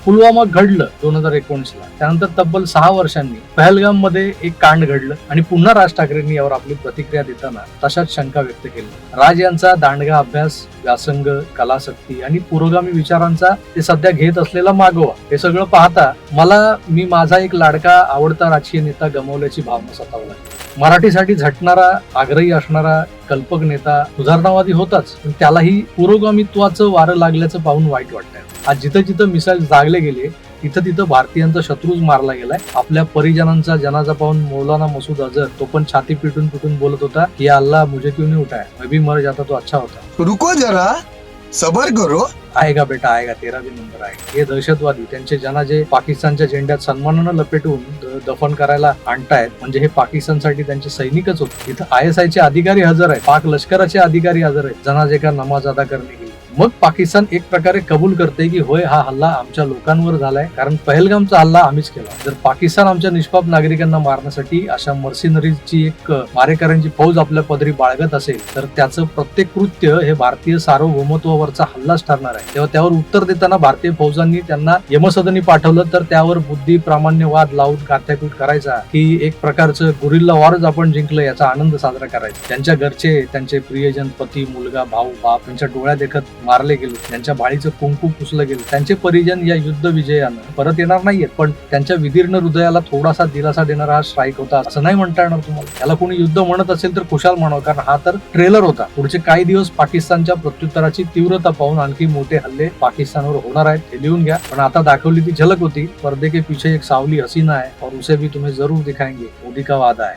पुलवामा घडलं 2019ला, त्यानंतर तब्बल 6 वर्षांनी पहलगाम मध्ये एक कांड घडलं आणि पुन्हा राज ठाकरेंनी यावर आपली प्रतिक्रिया देताना तशाच शंका व्यक्त केली. राज यांचा दांडगा अभ्यास, व्यासंग, कलासक्ती आणि पुरोगामी विचारांचा ते सध्या घेत असलेला मागोवा हे सगळं पाहता मी माझा एक लाडका आवडता राजकीय नेता गमावल्याची भावना सतावला. मराठीसाठी झटणारा, आग्रही असणारा कल्पक नेता सुधारणावादी होताच, पण त्यालाही पुरोगामित्वाचं वारं लागल्याचं पाहून वाईट वाटतंय. आज जिथं जिथं मिसाईल जागले गेले तिथं तिथं भारतीयांचा शत्रूच मारला गेलाय. आपल्या परिजनांचा जनाजा पाहून मौलाना मसूद अझहर तो पण छाती पिटून बोलत होता की अल्लाह मुझे क्यों नहीं उठाया, मैं भी मर जाता तो अच्छा होता. रुको जरा, सबर करो. आएगा बेटा आएगा, तेरा भी नंबर आएगा. हे दहशतवादी त्यांचे जनाजे पाकिस्तानच्या झेंड्यात सन्मानानं लपेटून दफन करायला आणतायत. म्हणजे हे पाकिस्तानसाठी त्यांचे सैनिकच होते. इथं ISI चे अधिकारी हजर आहेत, पाक लष्कराचे अधिकारी हजर आहेत जनाजे का नमाज अदा करणे गेले. मग पाकिस्तान एक प्रकारे कबूल करते की होय, हा हल्ला आमच्या लोकांवर झालाय, कारण पहलगामचा हल्ला आम्हीच केला. जर पाकिस्तान आमच्या निष्पाप नागरिकांना मारण्यासाठी अशा मर्सिनरीजची एक मारेकऱ्यांची फौज आपल्या पदरी बाळगत असेल तर त्याचं प्रत्येक कृत्य हे भारतीय सार्वभौमत्वावरचा हल्लाच ठरणार आहे. तेव्हा त्यावर उत्तर देताना भारतीय फौजांनी त्यांना यमसदनी पाठवलं तर त्यावर बुद्धी प्रामाण्यवाद लावून काथ्याकूट करायचा की एक प्रकारचं गुरिल्ला वॉरच आपण जिंकलं याचा आनंद साजरा करायचा. त्यांच्या घरचे, त्यांचे प्रियजन, पती, मुलगा, भाऊ, बाप त्यांच्या डोळ्या देखत मारले गेले, त्यांच्या बाळीचं कुंकू पुसलं गेलं. त्यांचे परिजन या युद्ध विजयानं परत येणार नाहीयेत, पण त्यांच्या विदीर्ण हृदयाला थोडासा दिलासा देणारा हा स्ट्राईक होता असं नाही म्हणता येणार तुम्हाला. याला कोणी युद्ध म्हणत असेल तर खुशाल म्हणावं, कारण हा तर ट्रेलर होता. पुढचे काही दिवस पाकिस्तानच्या प्रत्युत्तराची तीव्रता पाहून आणखी मोठे हल्ले पाकिस्तानवर होणार आहेत हे लिहून घ्या. पण आता दाखवली ती झलक होती. पर्दे के पीछे एक सावली हसीना है और उसे भी तुम्हें जरूर दिखाएंगे, मोदी का वादा है.